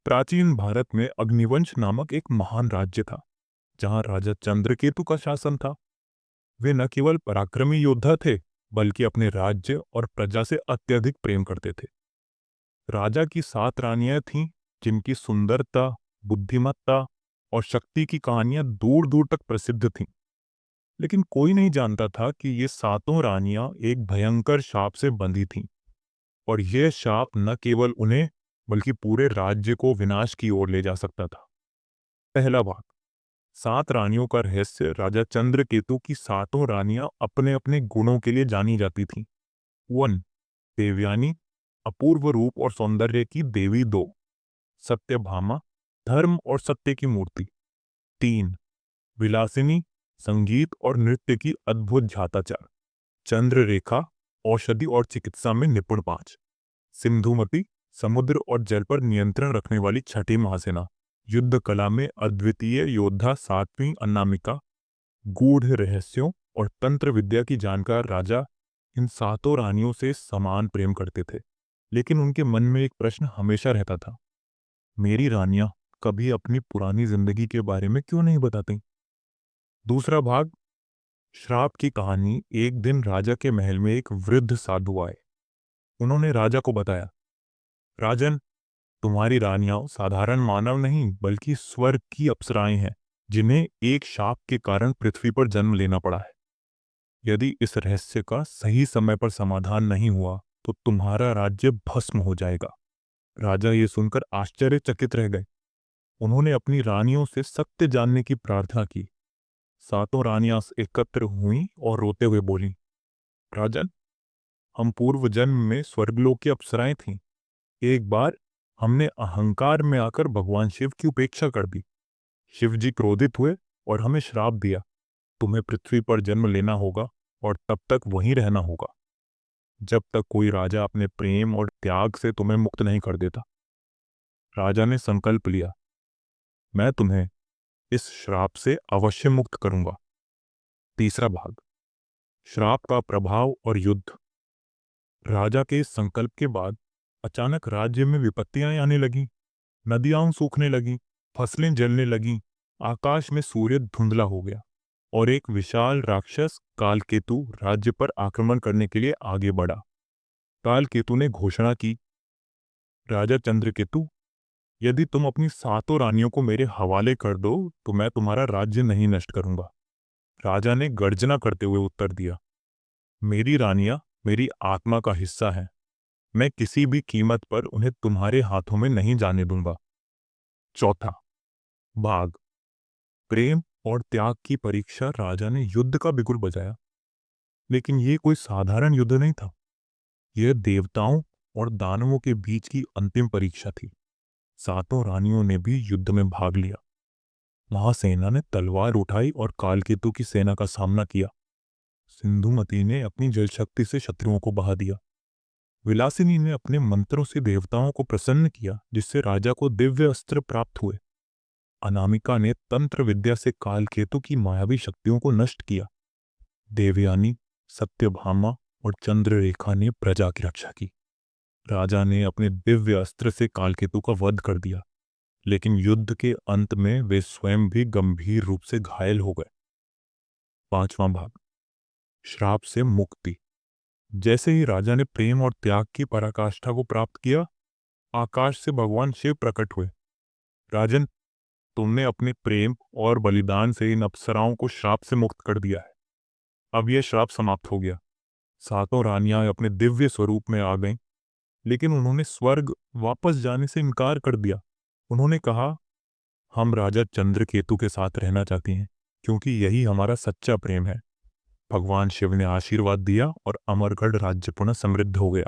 प्राचीन भारत में अग्निवंश नामक एक महान राज्य था जहां राजा चंद्रकेतु का शासन था। वे न केवल पराक्रमी योद्धा थे बल्कि अपने राज्य और प्रजा से अत्यधिक प्रेम करते थे। राजा की 7 रानियां थीं जिनकी सुंदरता, बुद्धिमत्ता और शक्ति की कहानियां दूर दूर तक प्रसिद्ध थीं। लेकिन कोई नहीं जानता था कि ये सातों रानियां एक भयंकर शाप से बंधी थीं और यह शाप न केवल उन्हें बल्कि पूरे राज्य को विनाश की ओर ले जा सकता था। पहला भाग, 7 रानियों का रहस्य। राजा चंद्रकेतु की सातों रानियां अपने अपने गुणों के लिए जानी जाती थीं। 1, देवयानी, अपूर्व रूप और सौंदर्य की देवी। 2, सत्यभामा, धर्म और सत्य की मूर्ति। 3, विलासिनी, संगीत और नृत्य की अद्भुत झाताचार। चंद्ररेखा, औषधि और चिकित्सा में निपुण। 5, सिंधुमती, समुद्र और जल पर नियंत्रण रखने वाली छठी महासेना। युद्ध कला में अद्वितीय योद्धा 7वीं अनामिका। गूढ़ रहस्यों और तंत्र विद्या की जानकार राजा इन सातों रानियों से समान प्रेम करते थे। लेकिन उनके मन में एक प्रश्न हमेशा रहता था, मेरी रानियां कभी अपनी पुरानी जिंदगी के बारे में क्यों नहीं बताती। दूसरा भाग, श्राप की कहानी। एक दिन राजा के महल में एक वृद्ध साधु आए। उन्होंने राजा को बताया, राजन, तुम्हारी रानियां साधारण मानव नहीं बल्कि स्वर्ग की अप्सराएं हैं जिन्हें एक शाप के कारण पृथ्वी पर जन्म लेना पड़ा है। यदि इस रहस्य का सही समय पर समाधान नहीं हुआ तो तुम्हारा राज्य भस्म हो जाएगा। राजा ये सुनकर आश्चर्यचकित रह गए। उन्होंने अपनी रानियों से सत्य जानने की प्रार्थना की। सातों रानियां एकत्र हुईं और रोते हुए बोलीं, राजन, हम पूर्व जन्म में स्वर्गलोक की अप्सराएं थीं। एक बार हमने अहंकार में आकर भगवान शिव की उपेक्षा कर दी। शिव जी क्रोधित हुए और हमें श्राप दिया, तुम्हें पृथ्वी पर जन्म लेना होगा और तब तक वहीं रहना होगा जब तक कोई राजा अपने प्रेम और त्याग से तुम्हें मुक्त नहीं कर देता। राजा ने संकल्प लिया, मैं तुम्हें इस श्राप से अवश्य मुक्त करूंगा। तीसरा भाग, श्राप का प्रभाव और युद्ध। राजा के इस संकल्प के बाद अचानक राज्य में विपत्तियां आने लगीं। नदियां सूखने लगीं, फसलें जलने लगीं, आकाश में सूर्य धुंधला हो गया और एक विशाल राक्षस कालकेतु राज्य पर आक्रमण करने के लिए आगे बढ़ा। कालकेतु ने घोषणा की, राजा चंद्रकेतु, यदि तुम अपनी सातों रानियों को मेरे हवाले कर दो तो मैं तुम्हारा राज्य नहीं नष्ट करूंगा। राजा ने गर्जना करते हुए उत्तर दिया, मेरी रानियां मेरी आत्मा का हिस्सा हैं। मैं किसी भी कीमत पर उन्हें तुम्हारे हाथों में नहीं जाने दूंगा। चौथा भाग, प्रेम और त्याग की परीक्षा। राजा ने युद्ध का बिगुल बजाया, लेकिन ये कोई साधारण युद्ध नहीं था। यह देवताओं और दानवों के बीच की अंतिम परीक्षा थी। सातों रानियों ने भी युद्ध में भाग लिया। महासेना ने तलवार उठाई और कालकेतु की सेना का सामना किया। सिंधुमती ने अपनी जल शक्ति से शत्रुओं को बहा दिया। विलासिनी ने अपने मंत्रों से देवताओं को प्रसन्न किया, जिससे राजा को दिव्य अस्त्र प्राप्त हुए। अनामिका ने तंत्र विद्या से कालकेतु की मायावी शक्तियों को नष्ट किया। देवयानी, सत्यभामा और चंद्ररेखा ने प्रजा की रक्षा की। राजा ने अपने दिव्य अस्त्र से कालकेतु का वध कर दिया, लेकिन युद्ध के अंत में वे स्वयं भी गंभीर रूप से घायल हो गए। पांचवां भाग, श्राप से मुक्ति। जैसे ही राजा ने प्रेम और त्याग की पराकाष्ठा को प्राप्त किया, आकाश से भगवान शिव प्रकट हुए। राजन, तुमने अपने प्रेम और बलिदान से इन अप्सराओं को श्राप से मुक्त कर दिया है। अब यह श्राप समाप्त हो गया। सातों रानियां अपने दिव्य स्वरूप में आ गईं, लेकिन उन्होंने स्वर्ग वापस जाने से इनकार कर दिया। उन्होंने कहा, हम राजा चंद्रकेतु के साथ रहना चाहती हैं क्योंकि यही हमारा सच्चा प्रेम है। भगवान शिव ने आशीर्वाद दिया और अमरगढ़ राज्य पुनः समृद्ध हो गया।